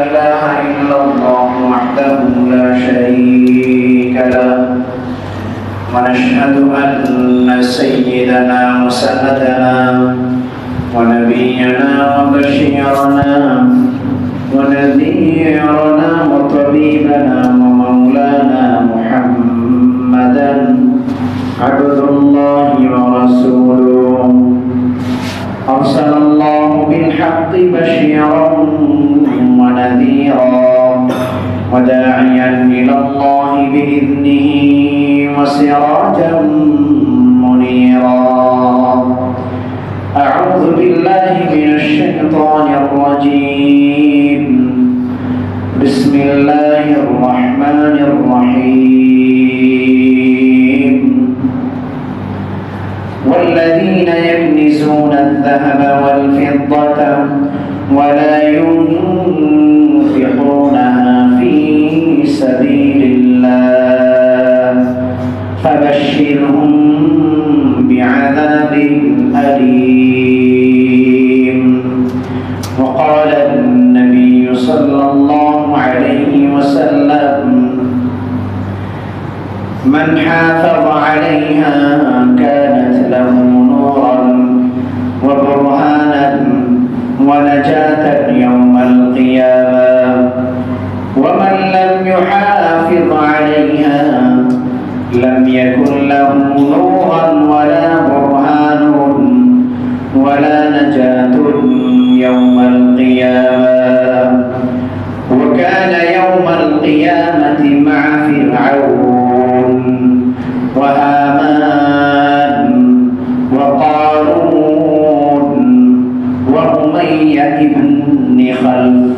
إله إلا الله وحده لا شريك له ونشهد أن سيدنا وسندنا ونبينا وبشيرنا ونذيرنا وطبيبنا ومولانا محمدا عبد الله ورسوله أرسل الله بالحق بشيرا ونذيرا وداعيا إلى الله بإذنه وسراجا منيرا أعوذ بالله من الشيطان الرجيم بسم الله الرحمن الرحيم والذين يكنزون الذهب والفضة ولا ينفقونها في سبيل الله فبشرهم بعذاب أليم. وقال النبي صلى الله عليه وسلم من حافظ عليها كانت له نورا وبرهانا ونجاة يوم القيامة ومن لم يحافظ عليها لم يكن له نورا ولا برهان ولا نجاة يوم القيامة. وكان يوم القيامة مع فرعون وهامان وقارون وأمية بن خلف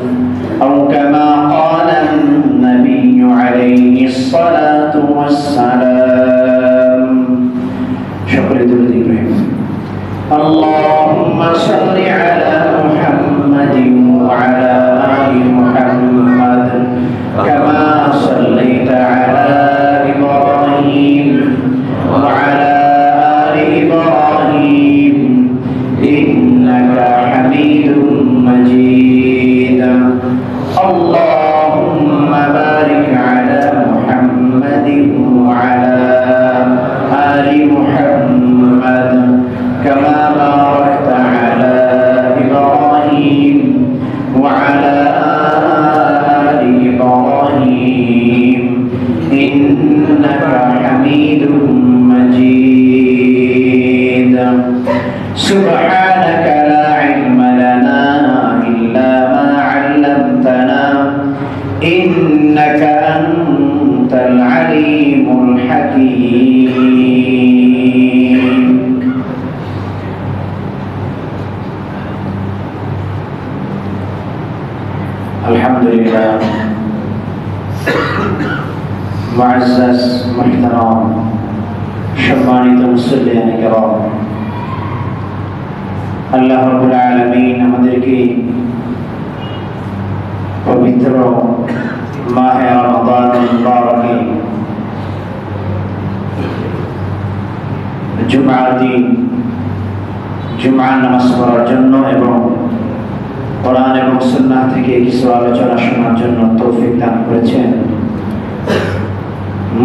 أو كما قال النبي عليه الصلاة والسلام. شكرا لله. اللهم صل على محمد وعلى آل محمد كما صليت على إبراهيم وعلى آل إبراهيم إنك حميد مجيد. اللهم بارك على محمد وعلى آل محمد كما باركت على إبراهيم وعلى آل إبراهيم إنك حميد مجيد. سبحانك لا علم لنا إلا ما علمتنا إنك أنت العليم الحكيم. الحمد لله. معزز محترم সম্মানিত মুসল্লিয়ান কিরাম, আল্লাহ রাব্বুল আলামিন আমাদেরকে পবিত্র মাহে রমাদান মুবারকে জুমার দিন জুমার নামাজ পড়ার জন্য এবং কোরআন এবং সুন্নাহ থেকে কিছু আলোচনা শোনার জন্য তৌফিক দান করেছেন,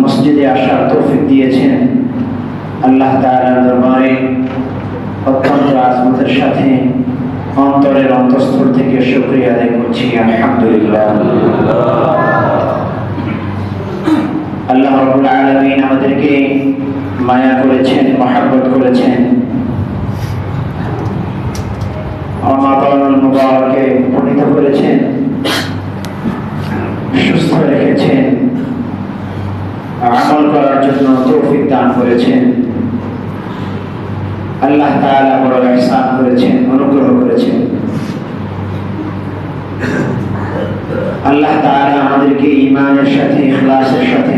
মসজিদে আসার তৌফিক দিয়েছেন। আল্লাহ তাআলার দরবারে অত্যন্ত আজমতের সাথে অন্তরের অন্তঃস্থল থেকে শুকরিয়া আদায় করছি, আলহামদুলিল্লাহ। আল্লাহ রাব্বুল আলামিন আমাদেরকে মায়া করেছেন, মহব্বত করেছেন, রমাদানুল মুবারকে পূর্ণিত করেছেন, সুস্থ রেখেছেন, আমল করার জন্য তৌফিক দান করেছেন। আল্লাহ তাআলা বড় ইহসান করেছেন, অনুগ্রহ করেছেন। আল্লাহ তাআলা আমাদেরকে ঈমানের সাথে ইখলাসের সাথে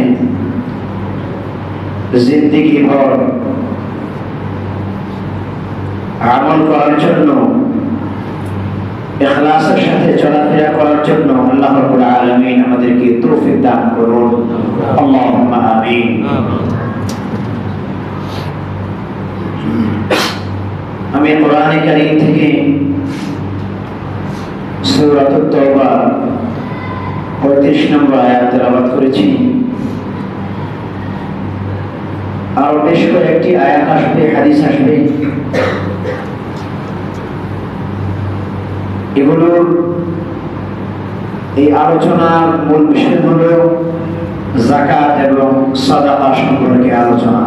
জিন্দেগি ভর আমল করার জন্য, ইখলাসের সাথে চলাফেরা করার জন্য আল্লাহ রাব্বুল আলামিন আমাদেরকে তৌফিক দান করুন, আল্লাহুম্মা আমিন। আমি কোরআনে কারীম থেকে সূরা আত-তাওবা 35 নম্বর আয়াত তেলাওয়াত করেছি। আর বেশ কয়েকটি আয়াত আসবে, হাদিস আসবে। এগুলোর এই আলোচনার মূল বিষয় হলো যাকাত এবং সাদাকা সম্পর্কে আলোচনা।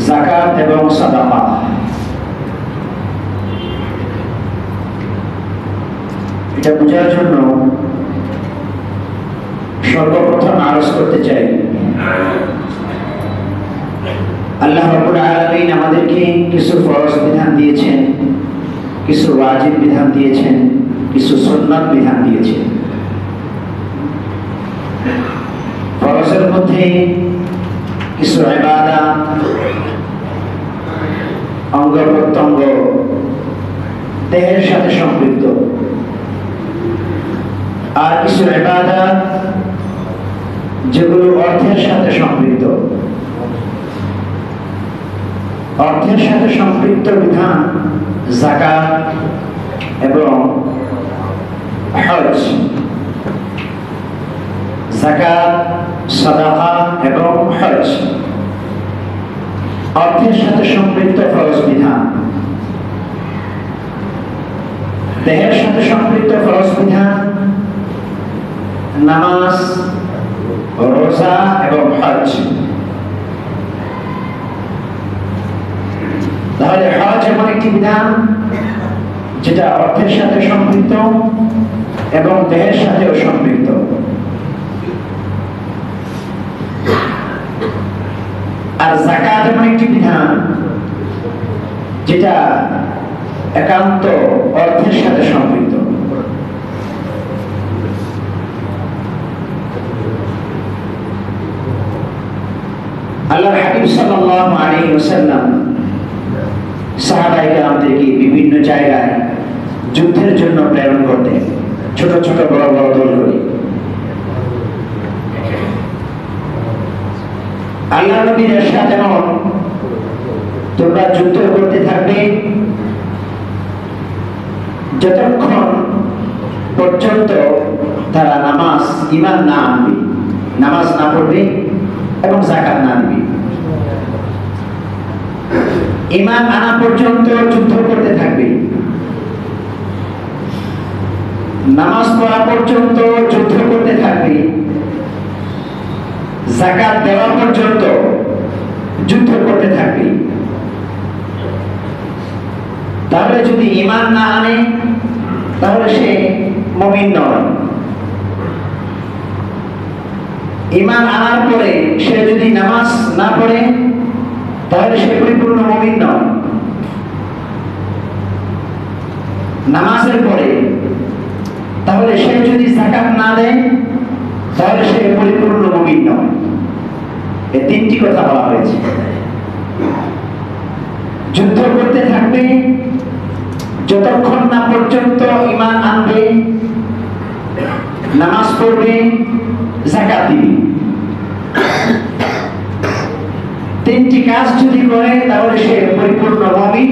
যাকাত এবং সাদাকা এটা বোঝার জন্য সর্বপ্রথম আরজ করতে চাই, আল্লাহ রাব্বুল আলামিন আমাদেরকে কিছু ফরজ বিধান দিয়েছেন, কিছু ওয়াজিব বিধান দিয়েছেন, কিছু সুন্নাত বিধান দিয়েছেন। ফরজের মধ্যে কিছু ইবাদত, অঙ্গ প্রত্যঙ্গ দেহের সাথে সম্পৃক্ত, আর কিছু ইবাদত যেগুলো অর্থের সাথে সম্পৃক্ত। অর্থের সাথে সম্পৃক্ত বিধান যাকাত এবং হজ। যাকাত, সাদাকা এবং হজ অর্থের সাথে সম্পৃক্ত ফরজ বিধান। দেহের সাথে সম্পৃক্ত ফরজ বিধান নামাজ, রোজা এবং হজ। তাহলে হজ এমন একটি বিধান যেটা অর্থের সাথে সম্পৃক্ত এবং দেহের সাথেও সম্পৃক্ত। আর যাকাত এমন একটি বিধান যেটা একান্ত অর্থের সাথে সম্পৃক্ত। আল্লাহর হাবিব সাল্লাল্লাহু আলাইহি ওয়াসাল্লাম সাহাবায়ে কেরামদেরকে বিভিন্ন জায়গায় যুদ্ধের জন্য প্রেরণ করতেন, ছোট ছোট বড় বড় দল করে। আল্লাহ নবীর ইরশাদ এমন, তোমরা যুদ্ধ করতে থাকবে যতক্ষণ পর্যন্ত তারা নামাজ, ঈমান না আনবে, নামাজ না পড়বে এবং যাকাত না দিবে। ঈমান আনা পর্যন্ত যুদ্ধ করতে থাকবে, নামাজ পড়া পর্যন্ত যুদ্ধ করতে থাকবে, যাকাত দেওয়া পর্যন্ত যুদ্ধ করতে থাকবে। তাহলে যদি ঈমান না আনে তাহলে সে মুমিন নয়। ঈমান আনার পরে সে যদি নামাজ না পড়ে তাহলে সে পরিপূর্ণ মুমিন নয়। নামাজের পরে তাহলে সে যদি যাকাত না দেয় তাহলে সে পরিপূর্ণ মুমিন নয়। এই তিনটি কথা বলা হয়েছে। যুদ্ধ করতে থাকবে যতক্ষণ না পর্যন্ত ঈমান আনবে, নামাজ পড়বে, যাকাত দিবে। তিনটি কাজ যদি করে তাহলে সে পরিপূর্ণ মুমিন,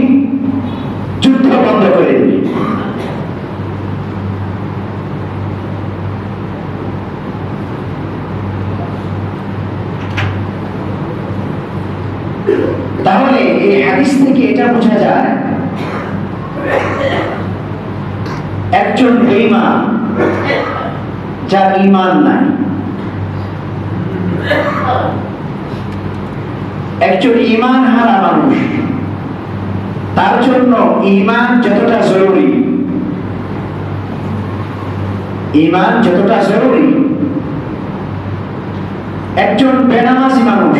যুদ্ধ বন্ধ করে দেবে। তাহলে এই হাদিস থেকে এটা বোঝা যায় একজন বেঈমান যার ঈমান নাই, একজন ঈমান হারা মানুষ, তার জন্য ঈমান যতটা জরুরি, ঈমান যতটা জরুরি, একজন বেনামাজি মানুষ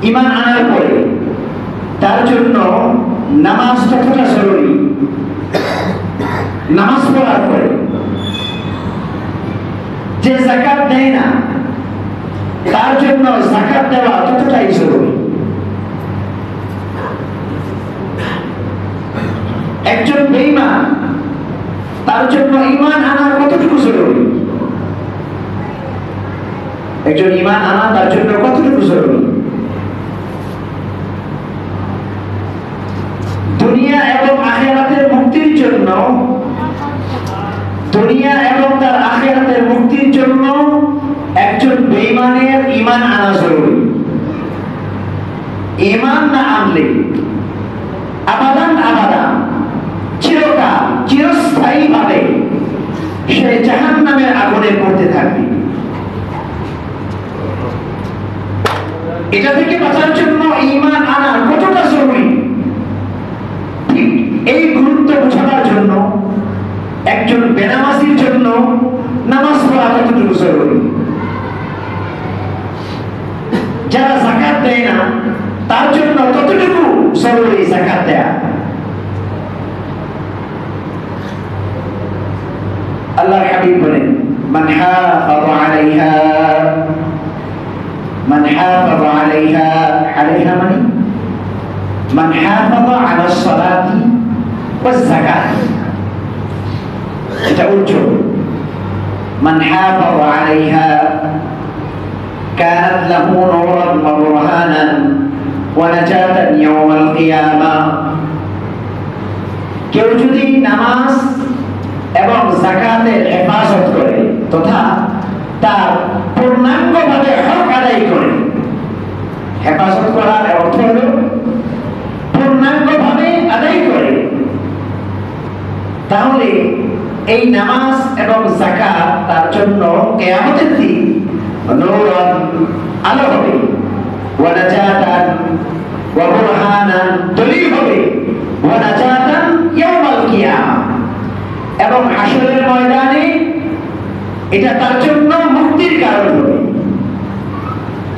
ঈমান আনার পরে তার জন্য নামাজ ততটা জরুরি। নামাজ পড়ার পরে যে যাকাত দেয় না তার জন্য যাকাত দেওয়া ততটাই জরুরি। একজন বেঈমান তার জন্য ঈমান আনা কতটুকু জরুরি, একজন ঈমান আনা তার জন্য কতটুকু জরুরি। জন্য, দুনিয়া এবং তার আখিরাতের মুক্তির জন্য একজন বেঈমানের ঈমান আনা জরুরি। ঈমান না আনলে আবাদান চিরকাল চিরস্থায়ী ভাবে সে জাহান্নামের আগুনে পড়তে থাকবে। এটা থেকে বাঁচার জন্য ঈমান আনা কতটা জরুরি, ঠিক এই গুরুত্ব বোঝানোর জন্য একজন বেনামাজির জন্য নামাজ পড়া কতটুকু জরুরি। যারা যাকাত দেয় না তার জন্য ততটুকু জরুরি যাকাত দেয়া। আল্লাহর হাবিব বলেন, মান হাফাযা আলাইহা আলাইহা মানে মান হাফাযা আলা সালাতি ওয়াজ যাকাত। এটা উচ্চ, মান হাফাযা আলাইহা কানাত লাহু নূরান ওয়া বুরহানান ওয়া নাজাতান ইয়াওমাল কিয়ামা। কেউ যদি নামাজ এবং যাকাতের হেফাজত করে তথা তার পূর্ণাঙ্গভাবে হক আদায় করে, হেফাজত করার অর্থ হল পূর্ণাঙ্গভাবে আদায় করে, তাহলে এই নামাজ এবং যাকাত তার জন্য কিয়ামতের দিন নূরান আলো হবে, ওয়া নাজাতান ওয়া বুরহানান দলিল হবে, ওয়া নাজাতান ইয়াওমাল কিয়ামা এবং হাসরের ময়দানে এটা তার জন্য মুক্তির কারণ হবে।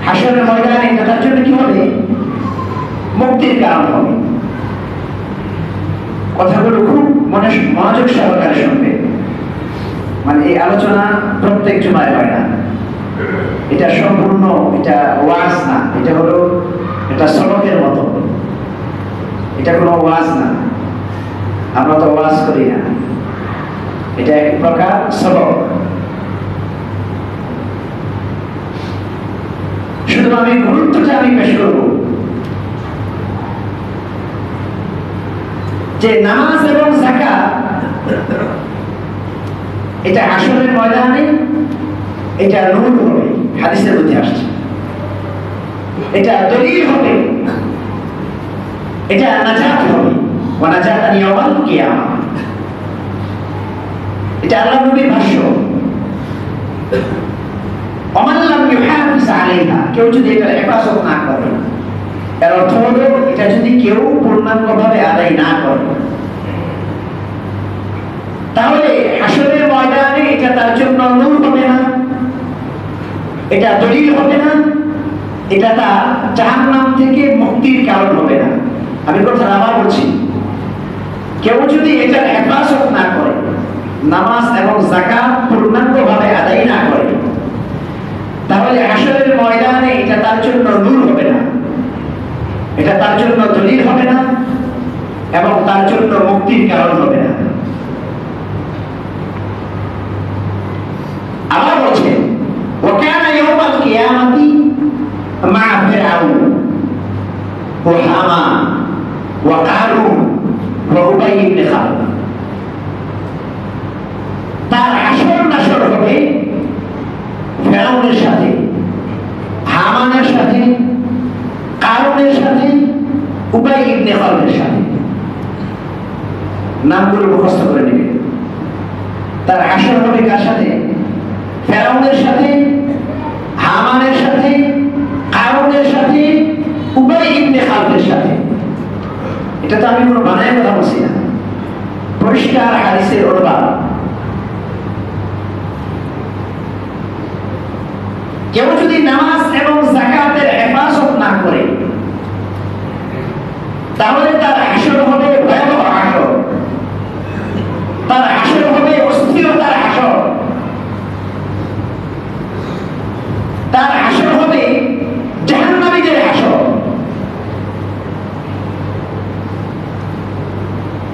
হাসরের ময়দানে এটা তার জন্য কি হবে? মুক্তির কারণ হবে। কথাগুলো খুব মনোযোগ সহকারে শুনবে। মানে এই আলোচনা প্রত্যেক জুমায় হয় না, এটা সম্পূর্ণ এটা ওয়াজ না, এটা হলো এটা সবকের মতো, এটা কোনো ওয়াজ না। আমরা তো ওয়াজ করি না, এটা এক প্রকার সবক। শুধু আমি গুরুত্বটা পেশ করব যে নামাজ এবং যাকাত এটা হাসরের ময়দানে এটা নূর হবে, হাদিসের মধ্যে আসছে, এটা দলিল হবে, এটা নাজাত হবে, ওয়া নাজাতান ইয়াওমাল কিয়ামা। এটা আল্লাহর নবীর ভাষ্য। ওমান লাম ইউহাফিজ আলাইহা, কেউ যদি এটা হেফাজত না করে, এর অর্থ হলো এটা যদি কেউ পূর্ণাঙ্গভাবে আদায় না করে, তাহলে হাসরের ময়দানে এটা তার জন্য নূর হবে না, এটা দলিল হবে না, এটা তার জাহান্নাম থেকে মুক্তির কারণ হবে না। আমি কথা আবার বলছি, কেউ যদি এটা হেফাজত না করে, নামাজ এবং যাকাত পূর্ণাঙ্গভাবে আদায় না করে, তাহলে হাসরের ময়দানে এটা তার জন্য নূর হবে না, এটা তার জন্য দলিল হবে না এবং তার জন্য মুক্তির কারণ হবে না। আবার বলছেন, ওয়া কানা ইয়াওমাল কিয়ামাতি মা ফিরআউন ওয়া হামান ওয়া কারুন ওয়া উবাই ইবনে খালদ। তার হাসর নাসর হবে ফেরাউনের সাথে, হামানের সাথে, কারুনের সাথে, উবাই ইবনে খালদের সাথে। নামগুলো মুখস্থ করে নেবেন। তার হাসর হবে কার সাথে? ফেরাউনের সাথে, হামানের সাথে, কারুনের সাথে, উবাই ইবনে খালদের সাথে। এটা তো আমি কোনো বানায় কথা বলছি না, পরিষ্কার হাদিসের অনুবাদ। কেউ যদি নামাজ এবং যাকাতের হেফাজত না করে, তাহলে তার হাসর হবে ভয়াবহ হাসর, তার হাসর হবে অস্থিরতার হাসর, তার হাসর হবে জাহান্নামীদের হাসর।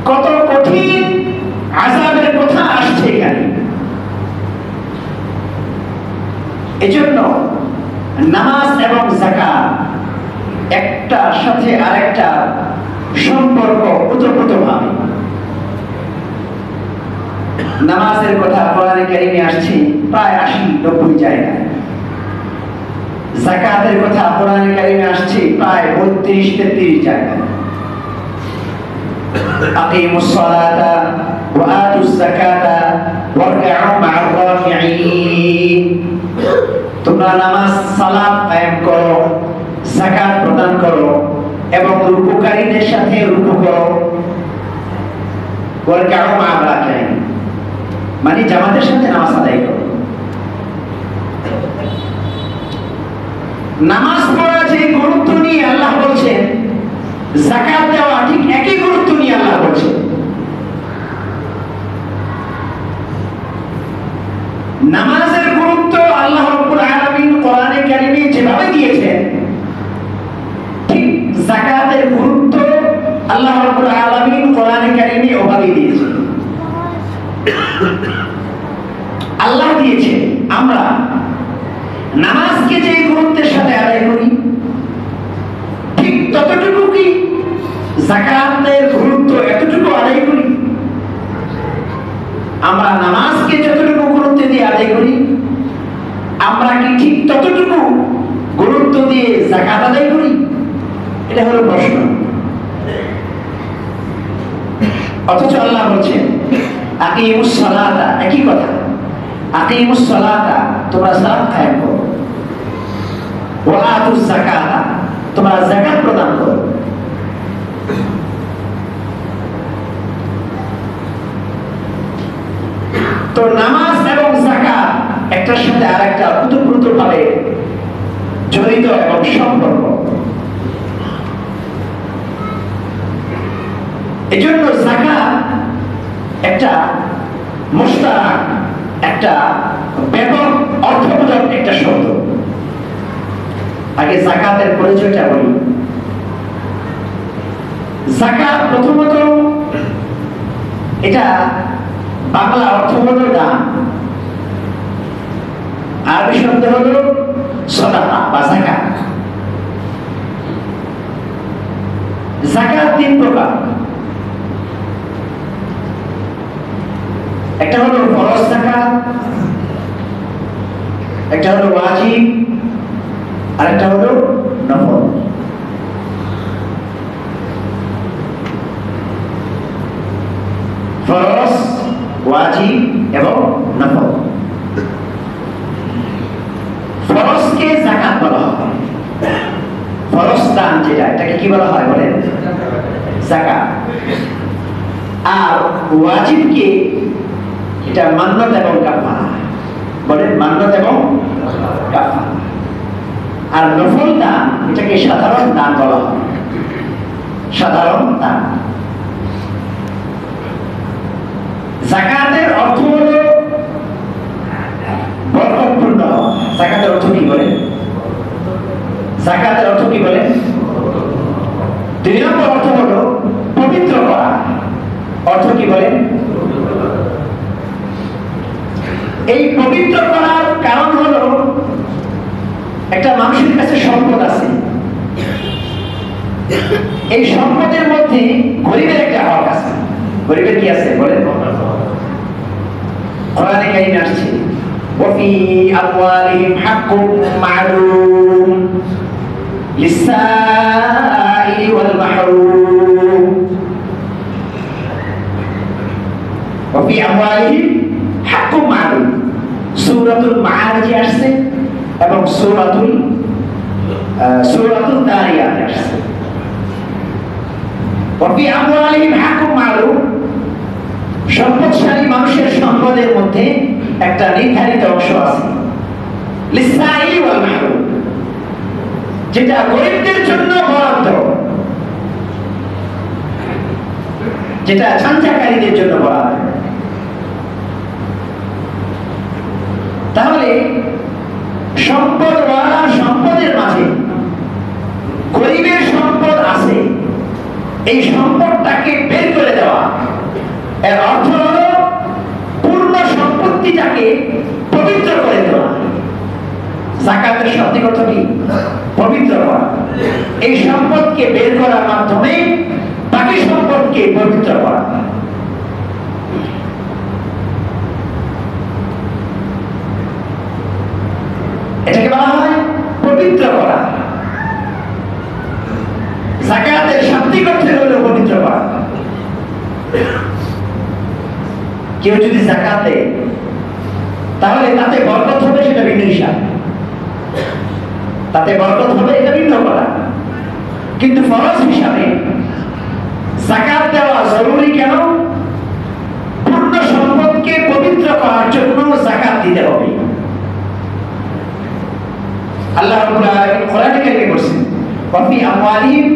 কত কঠিন আযাবের কথা আসছে এখানে। এজন্য নামাজ এবং যাকাত একটার সাথে আরেকটা সম্পর্ক ওতপ্রোতভাবে। নামাজের কথা কোরআনে কারিমে আসছে প্রায় 80-90 জায়গায়। যাকাতের কথা কোরআনে কারিমে আসছে প্রায় 32-33 জায়গায়। আকিমুস সালাতা ওয়া আতুজ যাকাতা ওয়ারকাউ মা'আর রাকিঈন। তোমরা নামাজ সালাত কায়েম করো, যাকাত প্রদান করো এবং রুকুকারীদের সাথে রুকু করো। ওয়ারকাউ মা'আর রাকিঈন মানে জামাতের সাথে নামাজ আদায় করো। নামাজ পড়া যে গুরুত্ব নিয়ে আল্লাহ বলছেন, যাকাত দেওয়া ঠিক একই গুরুত্ব নিয়ে আল্লাহ বলছেন। নামাজের গুরুত্ব আল্লাহ রাব্বুল আলামিন কোরআনে কারিমে যেভাবে দিয়েছেন, ঠিক যাকাতের গুরুত্ব আল্লাহ রাব্বুল আলামিন কোরআনে কারিমে ওভাবে দিয়েছেন। আল্লাহ দিয়েছে আমরা নামাজকে যে গুরুত্বের সাথে আদায় করি, ঠিক ততটুকু কি যাকাতের গুরুত্ব এতটুকু আদায় করি? আমরা নামাজকে যতটুকু গুরুত্ব দিয়ে আদায় করি, আমরা কি ঠিক ততটুকু গুরুত্ব দিয়ে যাকাত আদায় করি? এটা হলো প্রশ্ন। অথচ আল্লাহ বলছেন আকিমুস সালাতা, একই কথা, আকিমুস সালাতা তোমরা সালাত কায়েম করো, ওয়া আতুজ যাকাতা তোমরা যাকাত প্রদান করো। তো নামাজ এবং যাকাত একটার সাথে আরেকটা ওতপ্রোতভাবে জড়িত এবং সম্পর্ক। এজন্য যাকাত একটা মুশতারাক, একটা ব্যাপক অর্থবোধক একটা শব্দ। আগে যাকাতের পরিচয়টা বলি। যাকাত প্রথমত এটা বাংলা অর্থ হলো দান, আরবি শব্দ হলো সাদাকা বা যাকাত। যাকাত 3 প্রকার। একটা হলো ফরজ যাকাত, একটা হলো ওয়াজিব, আর একটা হলো নফল। ফরজ, ওয়াজিব এবং নফল। ফরজকে যাকাত বলা হয়। ফরজ দান যেটা, এটাকে কি বলা হয় বলেন? যাকাত। আর ওয়াজিবকে এটা মান্নত এবং কাফারা বলেন, মান্নত এবং কাফারা। আর নফল দান এটাকে সাধারণ দান বলা হয়, সাধারণ দান। যাকাতের অর্থ হলো বরকতপূর্ণ। যাকাতের অর্থ কি বলেন? যাকাতের অর্থ কি বলেন? 2 নম্বর অর্থ হলো পবিত্র করা। অর্থ কি বলেন? এই পবিত্র করার কারণ হলো একটা মানুষের কাছে সম্পদ আছে, এই সম্পদের মধ্যে গরিবের একটা হক আছে। গরিবের কি আছে বলেন? কোরআনে কারিমে আসছে ওয়াফি আমওয়ালিহিম হাক্কুম মা'লুম লিস-সাইলি ওয়াল মাহরুম। ওয়াফি আমওয়ালিহিম হাক্কুম মা'লুম সূরাতুল মাআরিজে আসছে এবং সূরাতুল দারিয়াতে আসছে। ওয়াফি আমওয়ালিহিম হাক্কুম মা'লুম, সম্পদশালী মানুষের সম্পদের মধ্যে একটা নির্ধারিত অংশ আছে, লিস-সাইলি ওয়াল মাহরুম, যেটা গরিবদের জন্য বরাদ্দ, যেটা ঝঞ্ঝাকারীদের জন্য বরাদ্দ। তাহলে সম্পদওয়ালা সম্পদের মাঝে গরিবের সম্পদ আছে, এই সম্পদটাকে বের করে দেওয়া, এর অর্থ হলো পূর্ণ সম্পত্তিটাকে পবিত্র করে দেওয়া। যাকাতের শাব্দিক অর্থ কি? পবিত্র করা। এই সম্পদকে বের করার মাধ্যমে বাকি সম্পদকে পবিত্র করা। শাব্দিক অর্থে হলো পবিত্র করা। কেউ যদি যাকাত দেয় তাহলে তাতে বরকত হবে, সেটা ভিন্ন হিসাব। তাতে বরকত হবে, এটা ভিন্ন করা। কিন্তু ফরজ হিসাবে যাকাত দেওয়া জরুরি কেন? পূর্ণ সম্পদকে পবিত্র করার জন্য যাকাত দিতে হবে। আল্লাহ রাব্বুল আলামিন কোরআনে কারিমে বলেছেন, ওয়া ফি আমওয়ালিহিম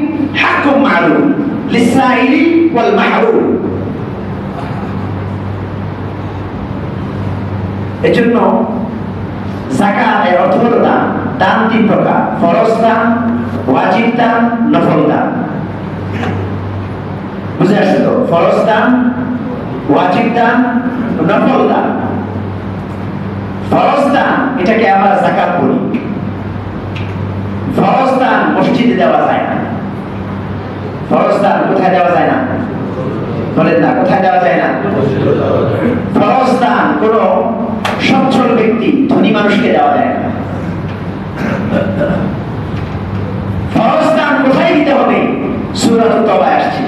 হাক্কুম মা'লুম লিস-সাইলি ওয়াল মাহরুম। এজন্য যাকাতের অর্থ হলো দান। দান তিন প্রকার: ফরজ দান, ওয়াজিব দান, নফল দান। বুঝে আসছে তো? ফরজ দান, ওয়াজিব দান, নফল দান। ফরজ দান এটাকে আমরা যাকাত বলি। ফরজ দান মসজিদে দেওয়া যায় না। ফরজ দান কোথায় দেওয়া যায় না? বলেন না, কোথায় দেওয়া যায় না? ফরজ দান কোন সচ্ছল ব্যক্তি, ধনী মানুষকে দেওয়া যায় না। ফরজ দান কোথায় দিতে হবে? সূরা তাওবায় আসছে,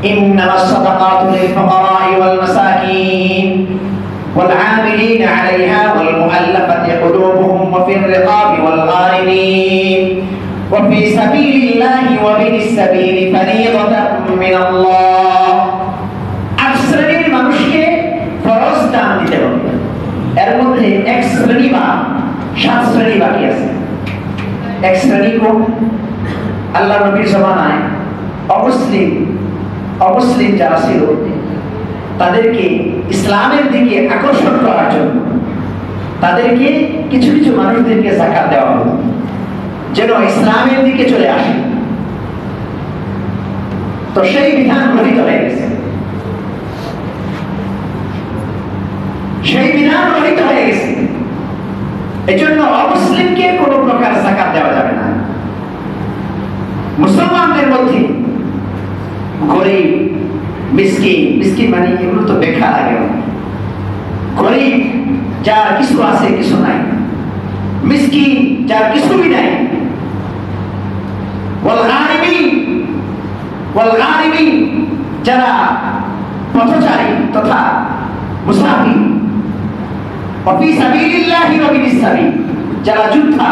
ইন্নামাস সাদাকাতু লিল ফুকারা'i ওয়াল মাসাকিন ওয়াল 'আমিলিনা 'আলাইহা ওয়াল মুআল্লাফাতি কুলুবুহুম ওয়া ফির রিকাবি ওয়াল গহারিমিন ওয়া ফি সাবিলিল্লাহি ওয়া বিনিস সাবিলি ফারিদাতাম মিনাল্লাহ। আট শ্রেণীর মানুষকে ফরজ দান দিতে হবে। এর মধ্যে এক শ্রেণী বা সাত শ্রেণী বাকি আছে। এক শ্রেণী কোন? আল্লাহ নবীর জামানায় অমুসলিম যারা ছিল তাদেরকে ইসলামের দিকে আকর্ষণ করার জন্য তাদেরকে কিছু কিছু মানুষদেরকে যাকাত দেওয়া হতো, যেন ইসলামের দিকে চলে আসে। তো সেই বিধান গৃহীত হয়ে গেছে। সেই বিধান গৃহীত হয়ে গেছে। এজন্য অমুসলিমকে কোনো প্রকার যাকাত দেওয়া যাবে না। মুসলমানদের মধ্যে গরিব, মিসকিন মানে এগুলো তো দেখা লাগে। গরিব যার কিছু আছে কিছু নাই, মিসকিন যার কিছুই নাই, ওয়াল গারিমিন যারা পথচারী তথা মুসাফির, ওয়া ফি সাবিলিল্লাহি ওয়া বিনিস সাবিল যারা যোদ্ধা,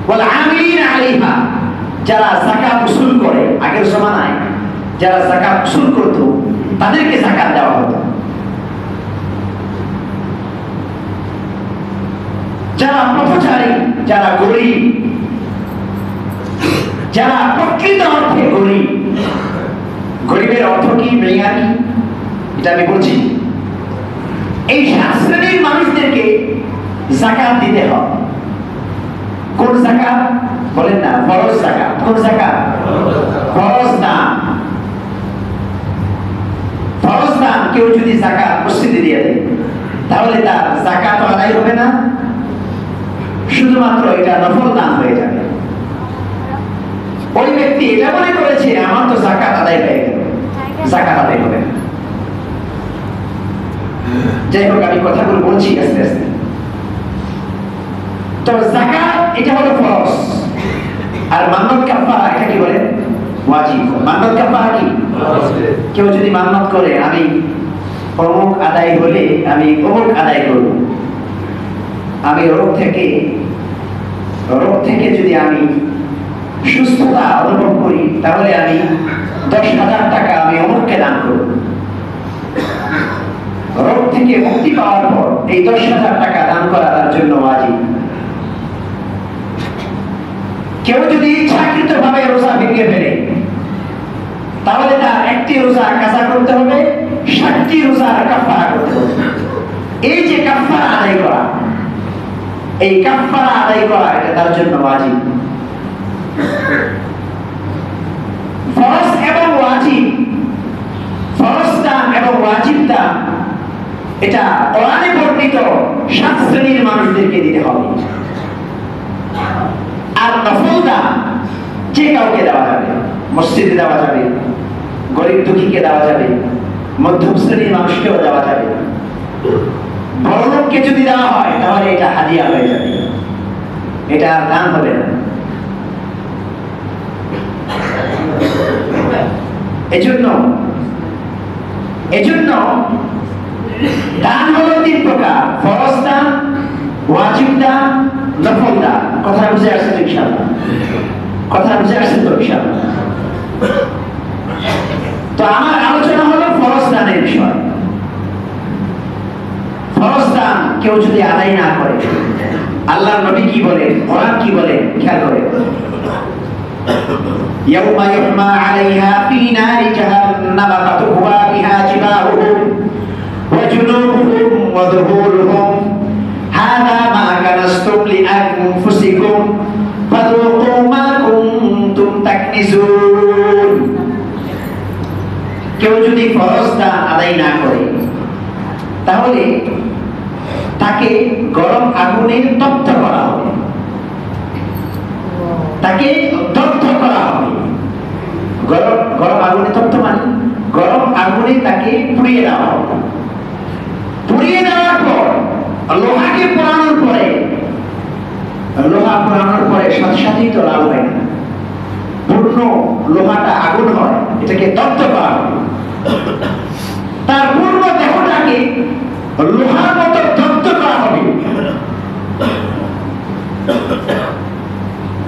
ওয়াল আমিলিনা আলাইহা যারা যাকাত উসুল করে। আগের জামানায় যারা যাকাত উসুল করত তাদেরকে যাকাত দেওয়া হতো। যারা পথচারী, যারা গরিব, যারা প্রকৃত অর্থে গরিব, গরিবের অর্থ কি, মেয়া কি, এটা আমি বলছি। এই সাত শ্রেণীর মানুষদেরকে যাকাত দিতে হবে। কোন যাকাত? বলেন না, ফরজ যাকাত। কোন যাকাত? ফরজ দান। ফরজ দান কেউ যদি যাকাত মসজিদে দিয়ে দেয় তাহলে তার যাকাত আদায় হবে না, শুধুমাত্র এটা নফল দান হয়ে যাবে। ওই ব্যক্তি এটা মনে করেছে আমার তো যাকাত আদায় হয়ে গেল, যাকাত আদায় হবে না। যাই হোক, আমি কথাগুলো বলছি আস্তে আস্তে। তো যাকাত এটা হলো ফরজ, আর মান্নত কাফারা এটা কি বলে? ওয়াজিব। মান্নত কাফারা কি? কেউ যদি মান্নত করে আমি অমুক আদায় হলে আমি অমুক আদায় করব, আমি রোগ থেকে যদি আমি সুস্থতা অনুভব করি তাহলে আমি 10,000 টাকা আমি অমুককে দান করব। রোগ থেকে মুক্তি পাওয়ার পর এই 10,000 টাকা দান করা তার জন্য ওয়াজিব। কেউ যদি ইচ্ছাকৃত ভাবে রোজা ভেঙে ফেলে তাহলে তার একটি রোজা কাজা করতে হবে, 60টি রোজা কাফারা করতে হবে। এই যে কাফারা আদায় করা, এই কাফারা আদায় করা এটা তার জন্য ওয়াজিব। ফরজ এবং ওয়াজিব, ফরজ দান এবং ওয়াজিব দান এটা কোরআনে বর্ণিত 7 শ্রেণীর মানুষদেরকে দিতে হবে। আর নফল দান যে কাউকে দেওয়া যাবে, মসজিদে দেওয়া যাবে, গরিব দুঃখীকে দেওয়া যাবে, মধ্যম শ্রেণীর মানুষকেও দেওয়া যাবে। বড় লোককে যদি দেওয়া হয় তাহলে এটা হাদিয়া হয়ে যাবে, এটা দান হবে না। এজন্য দান হলো 3 প্রকার: ফরজ দান, ওয়াজিব দান, নফল দান। কথা বুঝে আসছে তো ইনশাআল্লাহ? কথা বুঝে আসছে তো ইনশাআল্লাহ? তো আমার আলোচনা হলো ফরজ দানের বিষয়। ফরজ দান কেউ যদি আদায় না করে, আল্লাহর নবী কি বলেন, কোরআন কি বলেন, খেয়াল করে। ইয়াউমা ইউহমা আলাইহা ফি নারি জাহান্নাম ফাতুহওয়া বিহা জিবাহুহুম ওয়া জুনুবুহুম ওয়া যুহুরুহুম হাযা মা কানাসতুম লিআনফুসিকুম ফাযুকু মা কুনতুম তাকনিজুন। কেউ যদি ফরজ দান আদায় না করে, তাহলে তাকে গরম আগুনে দগ্ধ করা হবে। তাকে দগ্ধ করা হবে। গরম আগুনে দগ্ধ মানে গরম আগুনে তাকে পুড়িয়ে দেওয়া হবে। পুড়িয়ে দেওয়ার পর লোহাকে পোড়ানোর পরে, লোহা পোড়ানোর পরে সাথে সাথেই তো লাল হয় না, পূর্ণ লোহাটা আগুন হয়, এটাকে দগ্ধ করা হবে। তার পূর্ণ দেহটাকে লোহার মতো দগ্ধ করা হবে।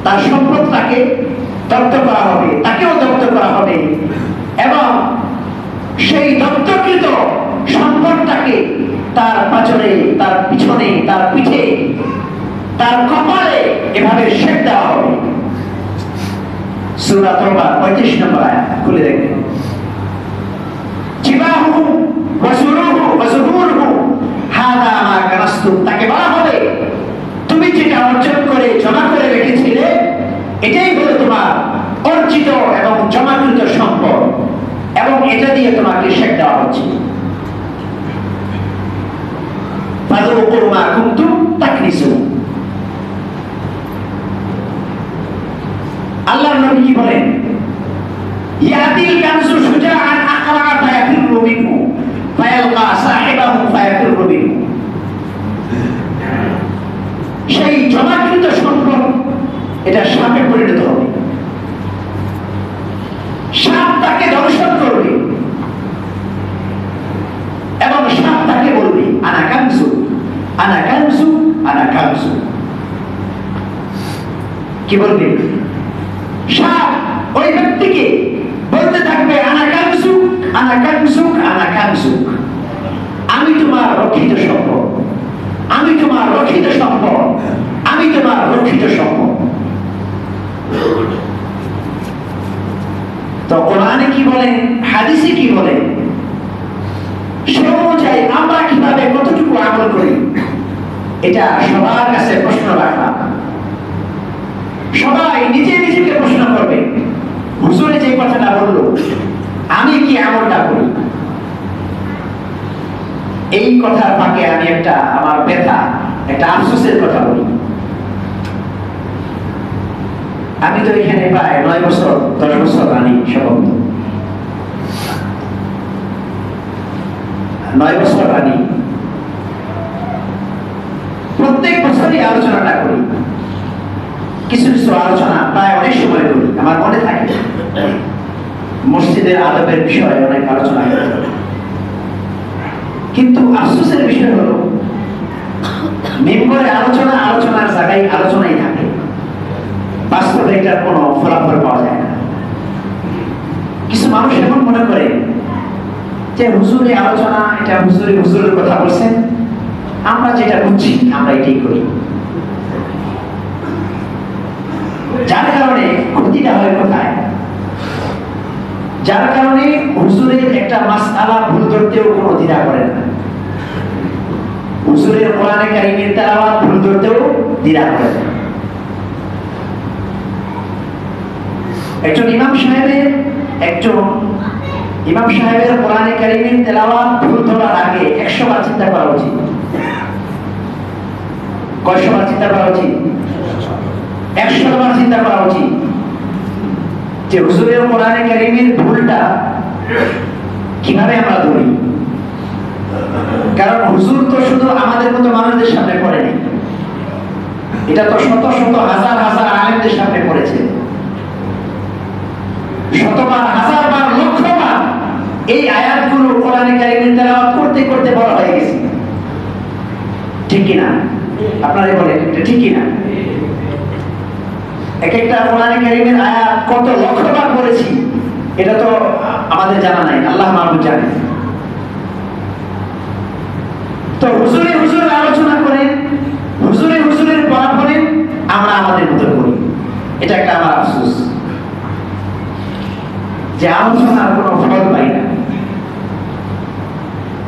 তার সম্পদটাকে দগ্ধ করা হবে, তাকেও দগ্ধ করা হবে, এবং সেই দগ্ধকৃত সম্পদটাকে তার পাছনে, তার পিছনে, তার পিঠে, তার কপালে এভাবে শেক দেওয়া হবে। সূরা তাওবা 35 নম্বর আয়াত খুলে দেখবেন। জিবাহুহু ওয়া যুহুরুহু হাযা মা কানাসতুম। তাকে বলা হবে, তুমি যেটা অর্জন করে জমা করে রেখেছিলে, এটাই হলো তোমার অর্জিত এবং জমাকৃত সম্পদ, এবং এটা দিয়ে তোমাকে শেক দেওয়া হচ্ছে। ফাযুকু মা কুনতুম তাকনিজুন। আল্লাহর নবী কি বলেন? ইয়াতিল কানজু শুজাআন আখরা ফায়াফিরু মিনহু ফায়ালকা সাহিবাহু ফায়াফিরু মিনহু। সেই জমাকৃত সম্পদ এটা সাপে পরিণত হবে। সাপ তাকে দংশন করবে এবং সাপ তাকে বলবে, আনা কানজু, আনা কানজু, আনা কানজু। কি বলবে? সাপ ওই ব্যক্তিকে বলতে থাকবে, আনা কানজু, আনা কানজু, আনা কানজু। আমি তোমার রক্ষিত সম্পদ, আমি তোমার রক্ষিত সম্পদ, আমি তোমার রক্ষিত সম্পদ। তো কোরআনে কি বলেন, হাদিসে কি বলেন, সে অনুযায়ী আমরা কিভাবে কতটুকু আমল করি, এটা সবার কাছে প্রশ্ন রাখা। সবাই নিজে নিজেকে প্রশ্ন করবে, হুজুরে যে কথাটা বললো, আমি কি আমলটা করি? এই কথার ফাঁকে আমি একটা আমার ব্যথা, একটা আফসোসের কথা বলি। আমি তো এখানে প্রায় 9 বছর 10 বছর রানি, সম্ভবত 9 বছর রানি। প্রত্যেক বছরই আলোচনাটা করি, কিছু কিছু আলোচনা প্রায় অনেক সময় করি, আমার মনে থাকে। মসজিদের আদবের বিষয়ে অনেক আলোচনা করি, কিন্তু আফসোসের বিষয় হলো মিম্বরে আলোচনার জায়গায় আলোচনাই থাকে, বাস্তবে এটার কোনো ফলাফল পাওয়া যায় না। কিছু মানুষ এমন মনে করে যে হুজুরের আলোচনা, এটা হুজুরের কথা বলছেন, আমরা যেটা বুঝছি আমরা এটাই করি। যার কারণে ক্ষতিটা হয় কোথায়? যার কারণে হুজুরের একটা মাসআলা ভুল ধরতেও কোনো দ্বিধা করেন না, হুজুরের কোরআনে কারীমের তেলাওয়াত ভুল ধরতেও দ্বিধা করেন না। একজন ইমাম সাহেবের কোরআনে কারীমের তেলাওয়াত ভুল ধরার আগে 100 বার চিন্তা করা উচিত। কয়শো বার চিন্তা করা উচিত? 100 বার চিন্তা করা উচিত যে হুজুরের কোরআনে কারীমের ভুলটা কিভাবে আমরা ধরি। কারণ হুজুর তো শুধু আমাদের মতো মানুষদের সামনে পড়েনি, এটা তো শত শত হাজার হাজার আলেমদের সামনে পড়েছে, শতবার, হাজারবার, লক্ষবার কিনা? আপনারা বলেন এটা ঠিক কিনা? এক একটা কোরআনে কারীমের আয়াত কত লক্ষবার পড়েছি এটা তো আমাদের জানা নাই, আল্লাহ মাহবুব জানে। তো হুজুরে আলোচনা করেন, হুজুরের পড়া পড়েন, আমরা আমাদের মতো করি। এটা একটা আমার আফসোস যে আলোচনার কোনো ফল পাই না।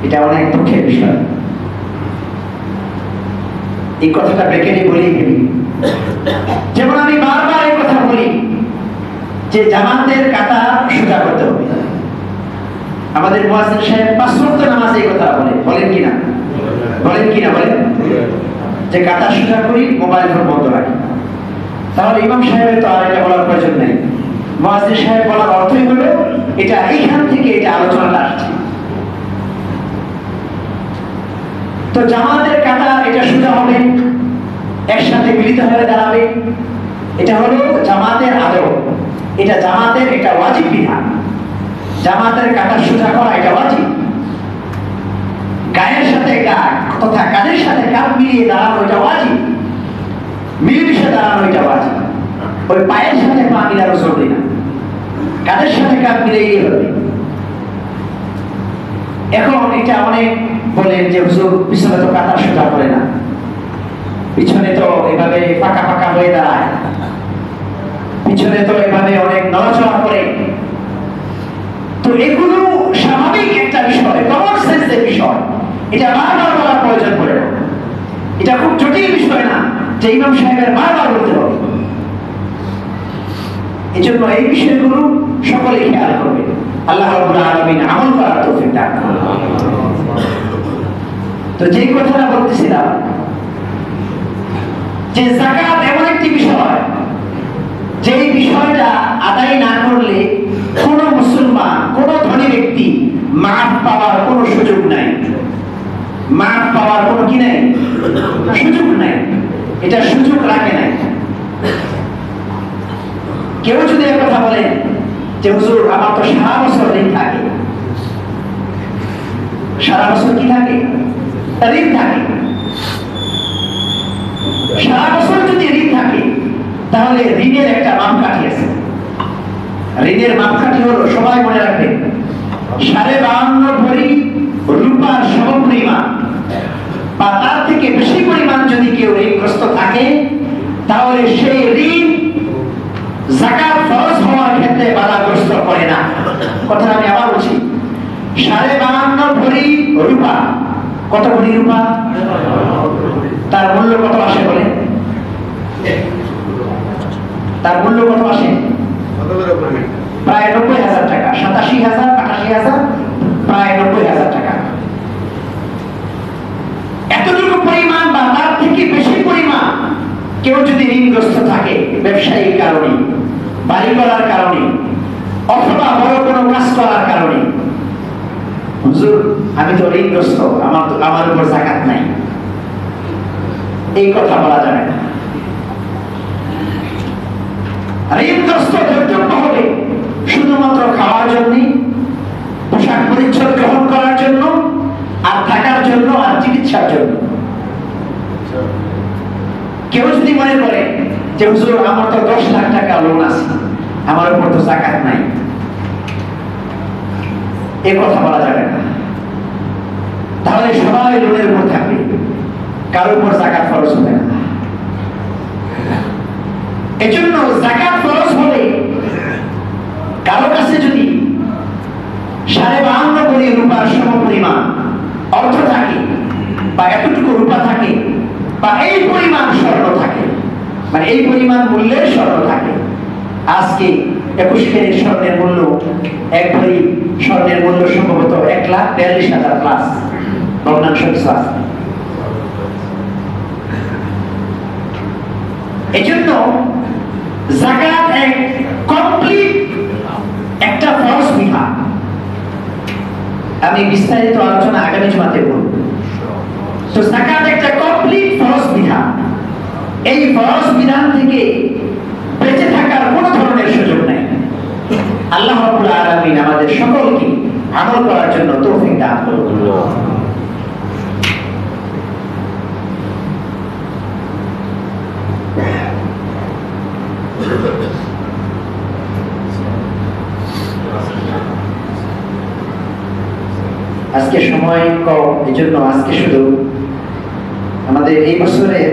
এটা অনেক দুঃখের বিষয়। এই কথাটা বেকেনি বলেই ফেলি। যেমন আমি বারবার এই কথা বলি যে জামাতের কাতা সোজা করতে হবে। আমাদের মুয়াজ্জিন সাহেব 5 ওয়াক্ত নামাজে এই কথা বলেন কিনা? বলেন যে কাতা সোজা করি, মোবাইল ফোন বন্ধ রাখি। তাহলে ইমাম সাহেবের তো আর এটা বলার প্রয়োজন নেই। মুয়াজ্জিন সাহেব বলার অর্থই হলো এটা এইখান থেকে এটা আলোচনাটা আসছে। তো জামাতের কাতা এটা সোজা হবে, একসাথে মিলিত হয়ে দাঁড়াবে। এটা হলো জামাতের আদব, এটা জামাতের একটা ওয়াজিব বিধান। জামাতের কাতা সোজা করা এটা ওয়াজিব। গায়ের সাথে গা তথা কাঁধের সাথে কাঁধ মিলিয়ে দাঁড়ানো এটা ওয়াজিব। মিলেমিশে দাঁড়ানো এটা ওয়াজিব। ওই পায়ের সাথে পা মিলানো চলবে না, কাঁধের সাথে কাঁধ মিলিয়ে হবে। এখন এটা অনেক বলেন যে হুজুর পিছনে তো কাতা সোজা করে না, পিছনে তো এভাবে ফাঁকা হয়ে দাঁড়ায়, পিছনে তো এভাবে অনেক নড়াচড়া করে। তো এগুলো স্বাভাবিক একটা বিষয়, কমন সেন্সের বিষয়। এটা বারবার বলার প্রয়োজন পড়ে না। এটা খুব জটিল বিষয় না যে ইমাম সাহেবের বারবার বলতে হবে। এই জন্য এই বিষয়গুলো সকলে খেয়াল করবে। আল্লাহ রাব্বুল আলামিন আমল করার তৌফিক দান করুন। তো যে কথাটা বলতেছিলাম যে যাকাত এমন একটি বিষয়, যেই বিষয়টা আদায় না করলে কোন মুসলমান, কোন ধনী ব্যক্তি মাফ পাওয়ার কোন সুযোগ নাই। মাফ পাওয়ার কোন কি নাই? সুযোগ নাই। এটা সুযোগ রাখে নাই। কেউ যদি এক কথা বলে যে হুজুর আমার তো সারা বছর ঋণ থাকে, সারা বছর কি থাকে? ঋণ থাকে। সারা বছর যদি ঋণ থাকে তাহলে ঋণের একটা মাপকাঠি আছে। ঋণের মাপকাঠি হলো, সবাই মনে রাখবে, 52.5 ভরি রূপার সমপরিমাণ বা তার থেকে বেশি পরিমাণ যদি কেউ ঋণগ্রস্ত থাকে তাহলে সেই ঋণ যাকাত ফরজ হওয়ার ক্ষেত্রে বাধাগ্রস্ত করে না। কথা আমি আবার বলছি, 52.5 ভরি রূপা। কত ভরি রূপা? তার মূল্য কত আসে বলে? তার মূল্য কত আসে? প্রায় 90,000 টাকা। 87,000, 88,000, প্রায় 90,000 টাকা। এতটুকু পরিমাণ বা তার থেকে বেশি পরিমাণ কেউ যদি ঋণগ্রস্ত থাকে ব্যবসায়িক কারণে, বাড়ি করার কারণে, অথবা বড় কোনো কাজ করার কারণে, হুজুর আমি তো ঋণগ্রস্ত, আমার উপর যাকাত নাই, এই কথা বলা যাবে না। ঋণগ্রস্ত ধৈর্য্য হবে শুধুমাত্র খাওয়ার জন্য, পোশাক পরিচ্ছদ গ্রহণ করার জন্য, আর থাকার জন্য, আর চিকিৎসার জন্য। কেউ যদি মনে করে যে হুজুর আমার তো 10 লাখ টাকা লোন আছে, আমার উপর তো যাকাত নাই, এই কথা বলা যাবে না। তাহলে সবাই লোনের উপর থাকবে, কারোর উপর যাকাত ফরজ হবে না। এজন্য যাকাত ফরজ হলে কারো কাছে যদি 52.5 ভরি রূপার সমপরিমাণ অর্থ থাকে, বা এতটুকু রূপা থাকে, বা এই পরিমাণ স্বর্ণ থাকে, মানে এই পরিমাণ মূল্যের স্বর্ণ থাকে। আজকে 21 ক্যারেট স্বর্ণের মূল্য, 1 ভরি স্বর্ণের মূল্য সম্ভবত 1,42,000 প্লাস, ভগ্নাংশ কিছু আছে। এজন্য যাকাত এক কমপ্লিট একটা ফরজ বিধান। আমি বিস্তারিত আলোচনা আগামী জুমাতে করব। তো যাকাত একটা কমপ্লিট ফরজ বিধান। এই ফরজ বিধান থেকে বেঁচে থাকার কোনো ধরনের সুযোগ নাই। আল্লাহ রাব্বুল আলামিন আমাদের সকলকে আমল করার জন্য তৌফিক দান করুন। আজকে সময় কম, এজন্য আজকে শুধু আমাদের এই বছরের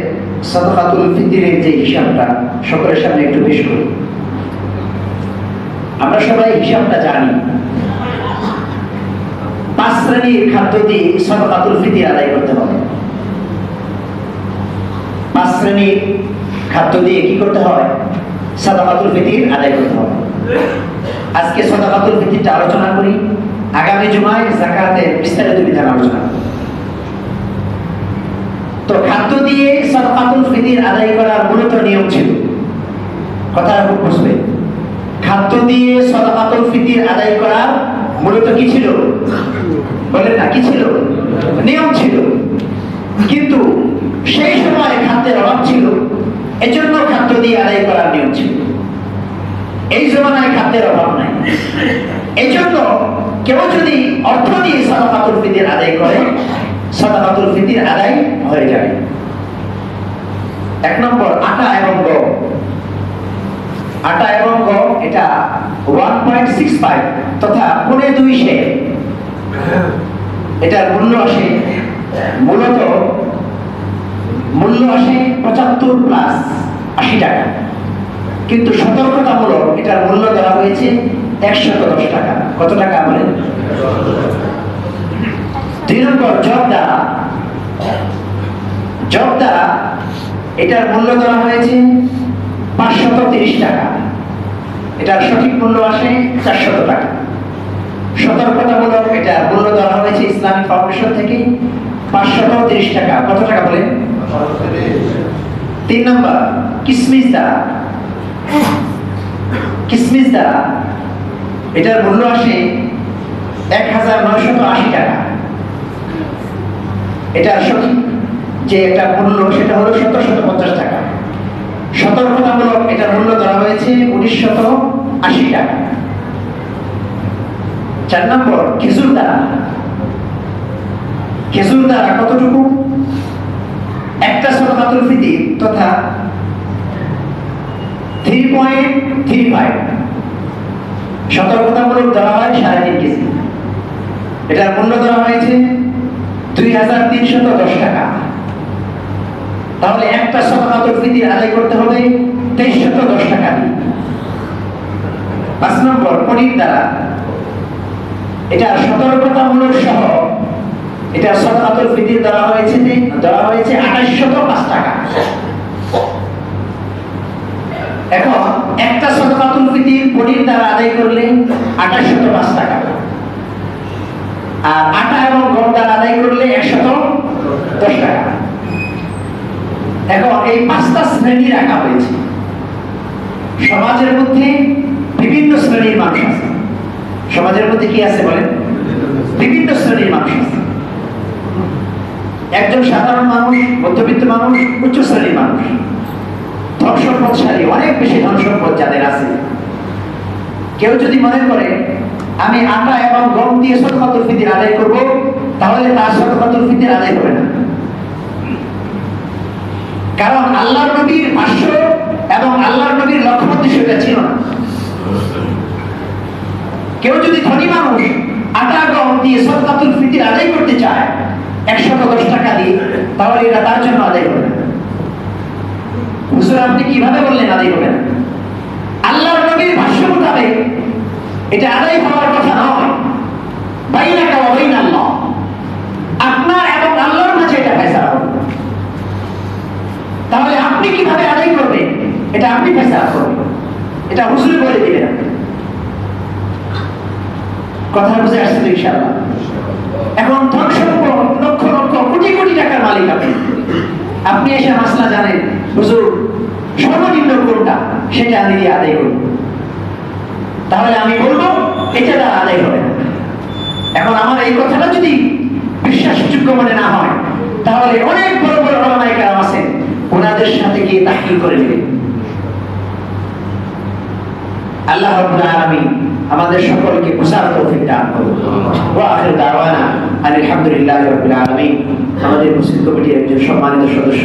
সাদাকাতুল ফিতরের যে হিসাবটা সকলের সামনে একটু পেশ করি। আমরা সবাই হিসাবটা জানি। 5 শ্রেণীর খাদ্য দিয়ে সাদাকাতুল ফিতর আদায় করতে হবে। 5 শ্রেণীর খাদ্য দিয়ে কি করতে হয়? সাদাকাতুল ফিতর আদায় করতে হবে। আজকে সাদাকাতুল ফিতরটা আলোচনা করি, আগামী জুমায় যাকাতের বিস্তারিত বিধান আলোচনা করি। তো খাদ্য দিয়ে সাদাকাতুল ফিতর আদায় করার মূলত নিয়ম ছিল, কথাটা খুব বুঝবে। খাদ্য দিয়ে সাদাকাতুল ফিতর আদায় করার মূলত কি ছিল? বলেন না, কি ছিল? নিয়ম ছিল। কিন্তু সেই সময় খাদ্যের অভাব ছিল, এজন্য খাদ্য দিয়ে আদায় করার নিয়ম ছিল। এই জমানায় খাদ্যের অভাব নাই, এজন্য কেউ যদি অর্থ দিয়ে সাদাকাতুল ফিতর আদায় করে, সাদাকাতুল ফিতর আদায় হয়ে যাবে। 1 নম্বর, আটা এবং গম। আটা এবং গম এটা 1.65 তথা 2.5 সের। এটার মূল্য আসে মূল্য আসে 75 প্লাস 80 টাকা, কিন্তু সতর্কতামূলক এটার মূল্য দেওয়া হয়েছে 110 টাকা। কত টাকা বলেন? 2 নম্বর, জর্দা এটার মূল্য দেওয়া হয়েছে 530 টাকা। এটার সঠিক মূল্য আসে 400 টাকা। সতর্কতামূলক এটার মূল্য দেওয়া হয়েছে ইসলামিক ফাউন্ডেশন থেকে 530 টাকা। কত টাকা বলেন? 3 নম্বর, কিশমিশ দ্বারা এটার মূল্য আসে 1980 টাকা। এটার সঠিক যে একটা মূল্য সেটা হলো 1750 টাকা। সতর্কতামূলক এটার মূল্য ধরা হয়েছে 1980 টাকা। 4 নম্বর, খেজুর দ্বারা কতটুকু? একটা সাদাকাতুল ফিতর তথা 3.35। সতর্কতামূলক ধরা হয় 3.5 কেজি। এটার মূল্য ধরা হয়েছে 2310 টাকা। তাহলে একটা সাদাকাতুল ফিতর আদায় করতে হবে 2310 টাকা দিয়ে। 5 নম্বর, পনির দ্বারা এটা সতর্কতামূলক সহ এটা সাদাকাতুল ফিতর দেওয়া হয়েছে 2805 টাকা। এখন একটা সাদাকাতুল ফিতর পনির দ্বারা আদায় করলে 2805 টাকা, আর আটা এবং গম দ্বারা আদায় করলে 110 টাকা। এখন এই 5টা শ্রেণী রাখা হয়েছে। সমাজের মধ্যে বিভিন্ন শ্রেণীর মানুষ আছে। সমাজের মধ্যে কি আছে বলেন? বিভিন্ন শ্রেণীর মানুষ আছে। একজন সাধারণ মানুষ, মধ্যবিত্ত মানুষ, উচ্চ শ্রেণীর মানুষ, ধন সম্পদশালী, অনেক বেশি ধন সম্পদ যাদের আছে। কেউ যদি মনে করে আমি আটা এবং গম দিয়ে সাদাকাতুল ফিতর আদায় করব, তাহলে তার সাদাকাতুল ফিতর আদায় হবে না। কারণ আল্লাহর নবীর ভাষ্য এবং আল্লাহর নবীর লক্ষ্য উদ্দেশ্যটা ছিল না। কেউ যদি ধনী মানুষ আটা গম দিয়ে সাদাকাতুল ফিতর আদায় করতে চায় 110 টাকা দিয়ে, তাহলে এটা তার জন্য আদায় হবে না। হুজুর আপনি কিভাবে বললেন আদায় হবে না? আল্লাহর নবীর ভাষ্য মোতাবেক এটা আদায় হওয়ার কথা নয়। বাইনাকা ওয়া বাইনাল্লাহ, আপনার এবং আল্লাহর মাঝে এটা ফয়সালা হবে। তাহলে আপনি কিভাবে আদায় করবেন এটা আপনি ফয়সালা করবেন, এটা হুজুর বলে দিবেন। কথা বুঝে আসছে ইনশাআল্লাহ? এখন ধন সম্পদ লক্ষ লক্ষ কোটি কোটি টাকার মালিক আপনি এসে মাসলা জানেন, হুজুর সর্বনিম্ন কোনটা সেটা আমি দিয়ে আদায় করব, তাহলে আমি বলবো এটা দ্বারা আদায় হবে না। এখন আমার এই কথাটা যদি বিশ্বাসযোগ্য মনে না হয়, তাহলে অনেক বড় বড় ওলামায়ে কেরাম আছেন, ওনাদের সাথে গিয়ে তাহকিক করে নেবেন। আল্লাহ রাব্বুল আলামিন আমাদের সকলকে বুঝার তৌফিক দান করুন। ওয়া আখির দাওয়ানা আলহামদুলিল্লাহি রাব্বিল আলামিন। আমাদের মুসলিম কমিটির একজন সম্মানিত সদস্য